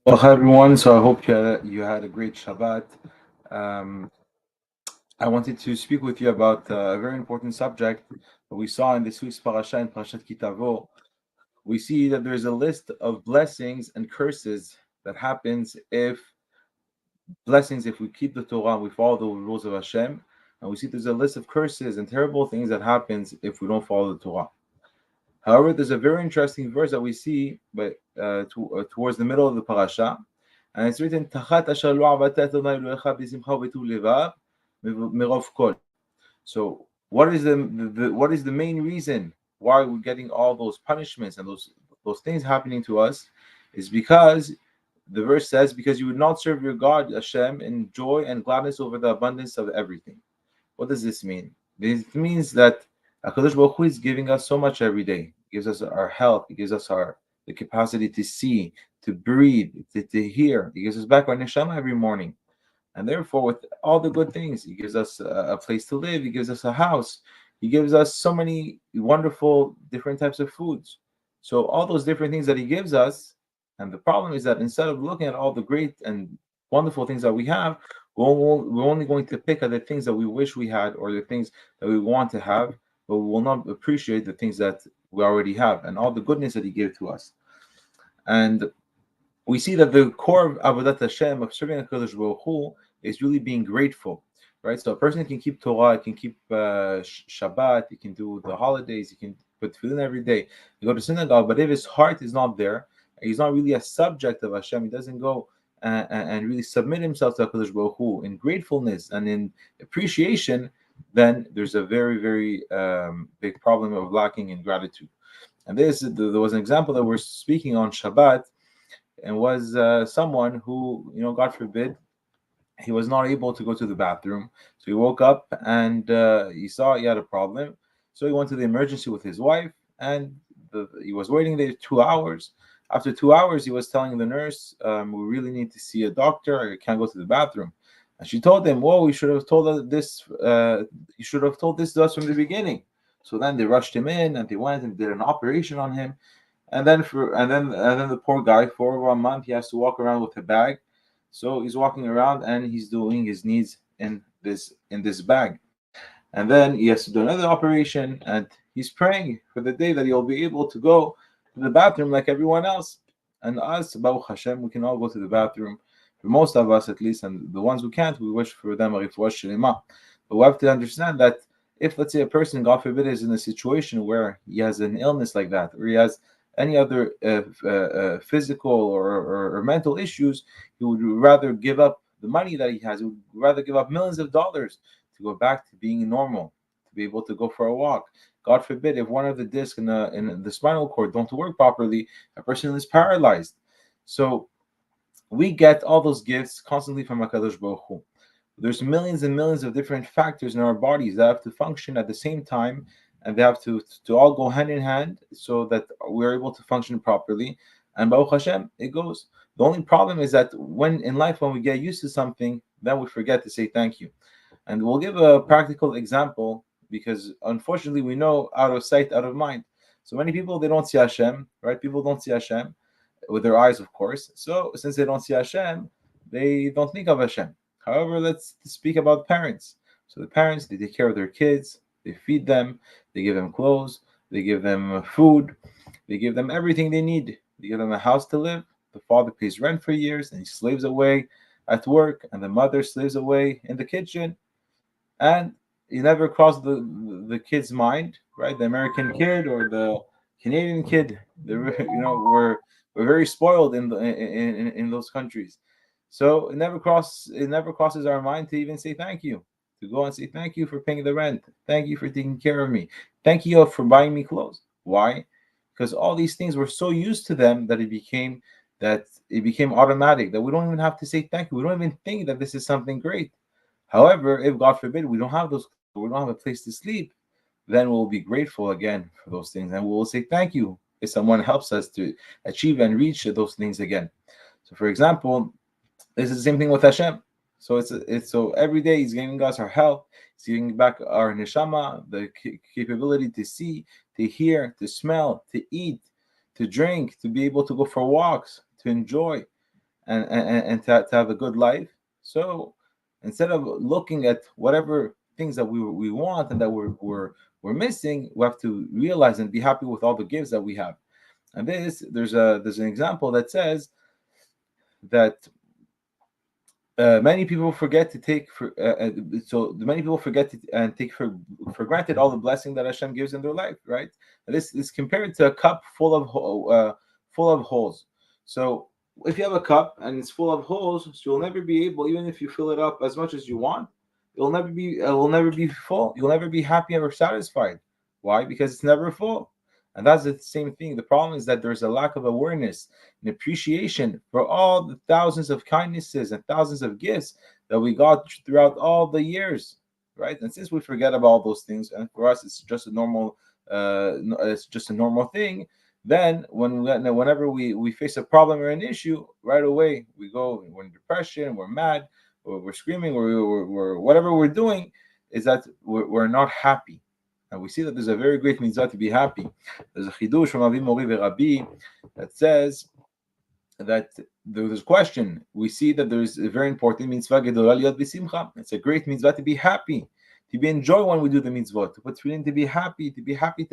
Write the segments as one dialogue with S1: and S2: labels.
S1: Well, hi everyone. So I hope you had a great Shabbat. Um, I wanted to speak with you about a very important subject that we saw in this week's parasha in Parashat Kitavo. We see that there's a list of blessings and curses that happens if we keep the Torah and we follow the rules of Hashem, and we see there's a list of curses and terrible things that happens if we don't follow the Torah. However, there's a very interesting verse that we see, but towards the middle of the parasha, and it's written, "Tachat asher lo avat Adonai Elohecha b'simcha v'tuv levav merov kol." So, what is the main reason why we're getting all those punishments and those things happening to us? Is because the verse says, "Because you would not serve your God Hashem in joy and gladness over the abundance of everything." What does this mean? This means that HaKadosh Baruch Hu is giving us so much every day. He gives us our health. He gives us the capacity to see, to breathe, to hear. He gives us back our neshama every morning. And therefore, with all the good things, He gives us a place to live. He gives us a house. He gives us so many wonderful different types of foods. So all those different things that He gives us, and the problem is that instead of looking at all the great and wonderful things that we have, we're only going to pick at the things that we wish we had or the things that we want to have, but we will not appreciate the things that we already have and all the goodness that He gave to us. And we see that the core of Avodat Hashem, of serving HaKadosh Baruch Hu, is really being grateful, right? So a person can keep Torah, can keep Shabbat, he can do the holidays, he can put tefillin every day, he go to synagogue, but if his heart is not there, he's not really a subject of Hashem, he doesn't go and really submit himself to HaKadosh Baruch Hu in gratefulness and in appreciation, then there's a very, very big problem of lacking in gratitude. And there was an example that we're speaking on Shabbat, and was someone who, God forbid, he was not able to go to the bathroom. So he woke up and he saw he had a problem. So he went to the emergency with his wife, and he was waiting there 2 hours. After 2 hours, he was telling the nurse, "We really need to see a doctor. I can't go to the bathroom." And she told him, "Whoa, you should have told us this. You should have told this to us from the beginning." So then they rushed him in, and they went and did an operation on him. And then the poor guy, for over a month, he has to walk around with a bag. So he's walking around and he's doing his needs in this bag. And then he has to do another operation, and he's praying for the day that he'll be able to go to the bathroom like everyone else. And us, Baruch Hashem, we can all go to the bathroom. For most of us, at least, and the ones who can't, we wish for them a refuah shlema. But we have to understand that if, let's say, a person, God forbid, is in a situation where he has an illness like that, or he has any other physical or mental issues, he would rather give up the money that he has. He would rather give up millions of dollars to go back to being normal, to be able to go for a walk. God forbid, if one of the discs in the spinal cord don't work properly, a person is paralyzed. So we get all those gifts constantly from HaKadosh Baruch Hu. There's millions and millions of different factors in our bodies that have to function at the same time, and they have to all go hand in hand so that we're able to function properly. And Baruch Hashem, it goes. The only problem is that when we get used to something, then we forget to say thank you. And we'll give a practical example because unfortunately we know out of sight, out of mind. So many people, they don't see Hashem, right? People don't see Hashem with their eyes, of course. So since they don't see Hashem, they don't think of Hashem. However, let's speak about parents. So the parents, they take care of their kids, they feed them, they give them clothes, they give them food, they give them everything they need. They give them a house to live. The father pays rent for years and he slaves away at work, and the mother slaves away in the kitchen. And you never cross the kid's mind, right? The American kid or the Canadian kid. We're very spoiled in those countries. So it never crosses our mind to even say thank you, to go and say thank you for paying the rent, thank you for taking care of me, thank you for buying me clothes. Why? Because all these things we're so used to them that it became automatic, that we don't even have to say thank you. We don't even think that this is something great. However, if God forbid we don't have those clothes, we don't have a place to sleep, then we'll be grateful again for those things, and we will say thank you if someone helps us to achieve and reach those things again. So, for example, this is the same thing with Hashem. So so every day He's giving us our health, He's giving back our neshama, the capability to see, to hear, to smell, to eat, to drink, to be able to go for walks, to enjoy. and to have a good life. So instead of looking at whatever things that we want and that we're missing, we have to realize and be happy with all the gifts that we have. And there's an example that says that many people forget to take for so many people forget to and take for granted all the blessing that Hashem gives in their life, right? And this is compared to a cup full of holes. So if you have a cup and it's full of holes, so you'll never be able, even if you fill it up as much as you want, it will never be full. You'll never be happy or satisfied. Why? Because it's never full. And that's the same thing. The problem is that there's a lack of awareness and appreciation for all the thousands of kindnesses and thousands of gifts that we got throughout all the years, right? And since we forget about all those things, and for us it's just a normal thing. Then whenever we face a problem or an issue, right away we're in depression, we're mad, or we're screaming, or we're whatever we're doing is that we're not happy. And we see that there's a very great mitzvah to be happy. There's a chidush from Avi Mori Rabbi that says that there's a question. We see that there's a very important mitzvah gedolah liot b'simcha. It's a great mitzvah to be happy, to be enjoy when we do the mitzvah, to put tefillin, to be happy to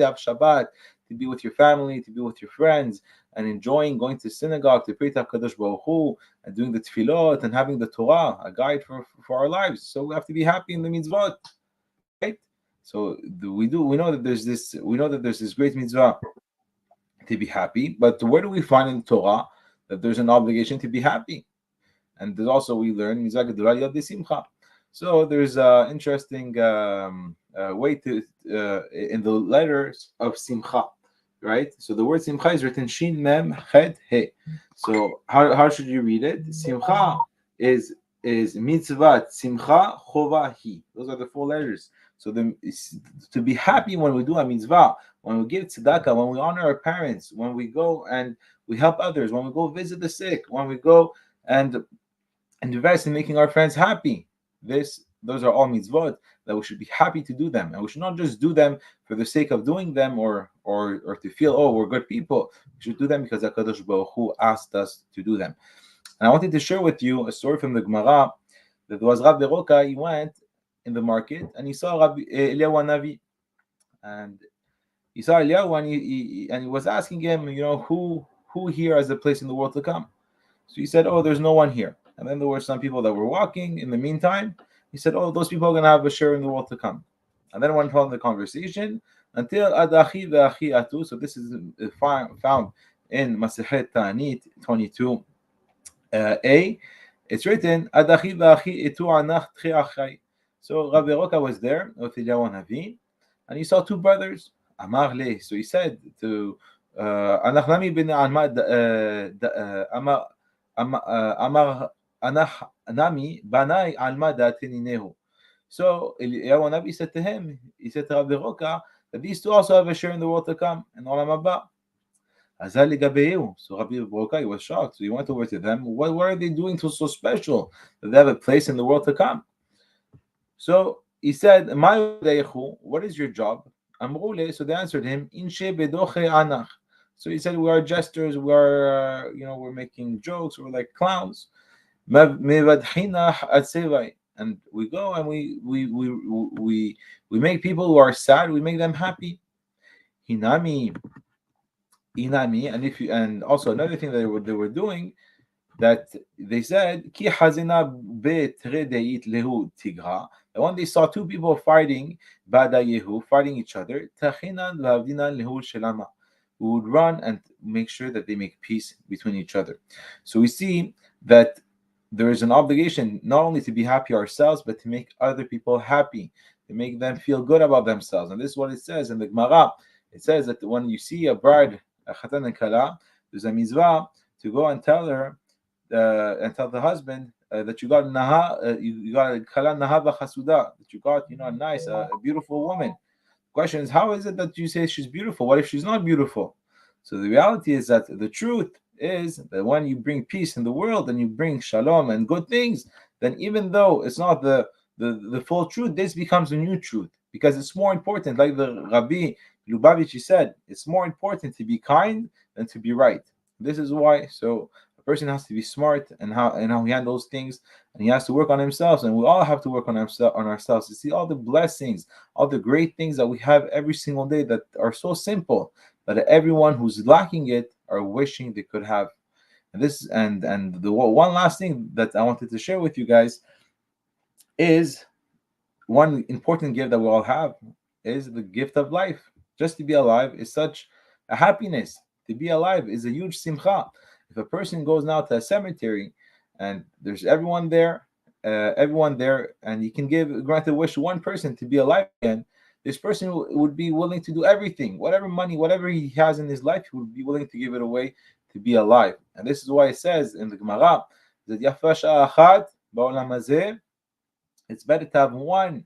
S1: have Shabbat, to be with your family, to be with your friends, and enjoying going to synagogue to pray to Hakadosh Baruch Hu, and doing the tefillot and having the Torah, a guide for our lives. So we have to be happy in the mitzvot, right? So we know that there's this great mitzvah to be happy, but where do we find in Torah that there's an obligation to be happy? And there's also we learn mitzvah gedolah liot b'simcha. So there's an interesting way to in the letters of simcha, right? So the word simcha is written shin mem chet he. So how should you read it? Simcha is mitzvah simcha chova hi. Those are the four letters. So to be happy when we do a mitzvah, when we give tzedakah, when we honor our parents, when we go and we help others, when we go visit the sick, when we go and invest in making our friends happy. Those are all mitzvot that we should be happy to do them, and we should not just do them for the sake of doing them or to feel, oh, we're good people. We should do them because Hakadosh Baruch Hu asked us to do them. And I wanted to share with you a story from the Gemara that was Rabbi Roka. He went in the market and he saw Rabbi Eliyahu Navi, and he saw Eliyahu and he was asking him, who here has a place in the world to come? So he said, oh, there's no one here. And then there were some people that were walking in the meantime. He said, oh, those people are going to have a share in the world to come. And then went on the conversation until Adachi ve'achi atu. So this is found in Masechet Ta'anit 22 a. It's written, Adachi ve'achi itu anach tchi achai. So Rabbi Roka was there with Eliyahu Navi, and he saw two brothers. Amar le. So he said to Anach nami bin Amar Amar Anami Banai Alma Datininehu. So Eliyahu Nabi said to him, he said to Rabbi Roka, that these two also have a share in the world to come in Olam Haba. Azali Gabeyu. So Rabbi Roka, he was shocked. So he went over to them. What are they doing so special that they have a place in the world to come? So he said, what is your job? Amrule. So they answered him, Inshe bedoche anach. So he said, we are jesters, we are, we're making jokes, we're like clowns. And we go and we make people who are sad, we make them happy. Hinami, and also another thing that they were doing, that they said, Ki hazina betredeit lehu tigra. And when they saw two people fighting each other, tachinan v'avdinan lehu shelama. We would run and make sure that they make peace between each other. So we see that there is an obligation not only to be happy ourselves, but to make other people happy, to make them feel good about themselves. And this is what it says in the Gemara. It says that when you see a bride, a chatan and kala, there's a mitzvah to go and tell her, and tell the husband that you got you got a kala naha v'chasuda, that you got a nice, a beautiful woman. Question is, how is it that you say she's beautiful? What if she's not beautiful? So the reality is that the truth is that when you bring peace in the world and you bring shalom and good things, then even though it's not the full truth, this becomes a new truth, because it's more important. Like the Rabbi Lubavitch said, it's more important to be kind than to be right. This is why. So a person has to be smart and how he handles things, and he has to work on himself, and we all have to work on ourselves to see all the blessings, all the great things that we have every single day that are so simple, but everyone who's lacking it are wishing they could have. And this and the one last thing that I wanted to share with you guys is one important gift that we all have is the gift of life. Just to be alive is such a happiness. To be alive is a huge simcha. If a person goes now to a cemetery and there's everyone there, and you can grant a wish to one person to be alive again, this person would be willing to do everything, whatever money, whatever he has in his life, he would be willing to give it away to be alive. And this is why it says in the Gemara that Yafa sha'a achat ba'olam hazeh, it's better to have 1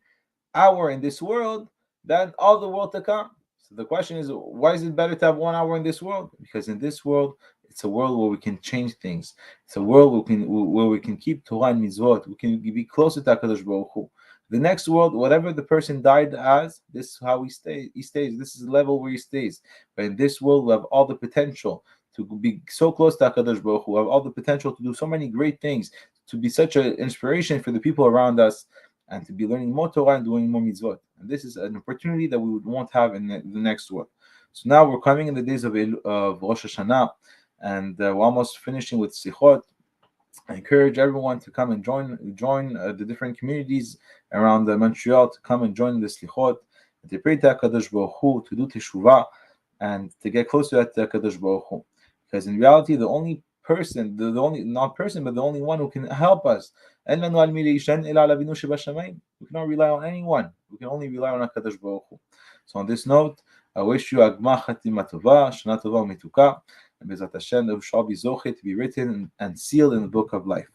S1: hour in this world than all the world to come. So the question is, why is it better to have 1 hour in this world? Because in this world, it's a world where we can change things. It's a world where we can keep Torah and mitzvot. We can be closer to HaKadosh Baruch Hu. The next world, whatever the person died as, this is how he stays. This is the level where he stays. But in this world, we have all the potential to be so close to HaKadosh Baruch Hu. We have all the potential to do so many great things, to be such an inspiration for the people around us, and to be learning more Torah and doing more mitzvot. And this is an opportunity that we won't have in the next world. So now we're coming in the days of Rosh Hashanah, and we're almost finishing with Sichot. I encourage everyone to come and join the different communities around Montreal to come and join the Slichot, and to pray to HaKadosh Baruch Hu, to do Teshuvah, and to get closer to HaKadosh Baruch Hu. Because in reality, the only person, the only not person, but the only one who can help us, we cannot rely on anyone. We can only rely on HaKadosh Baruch Hu. So on this note, I wish you Agma Chatima Tova, Shana Tova Mituka, and Bezat Hashem, that we shall be Zochet to be written and sealed in the book of life.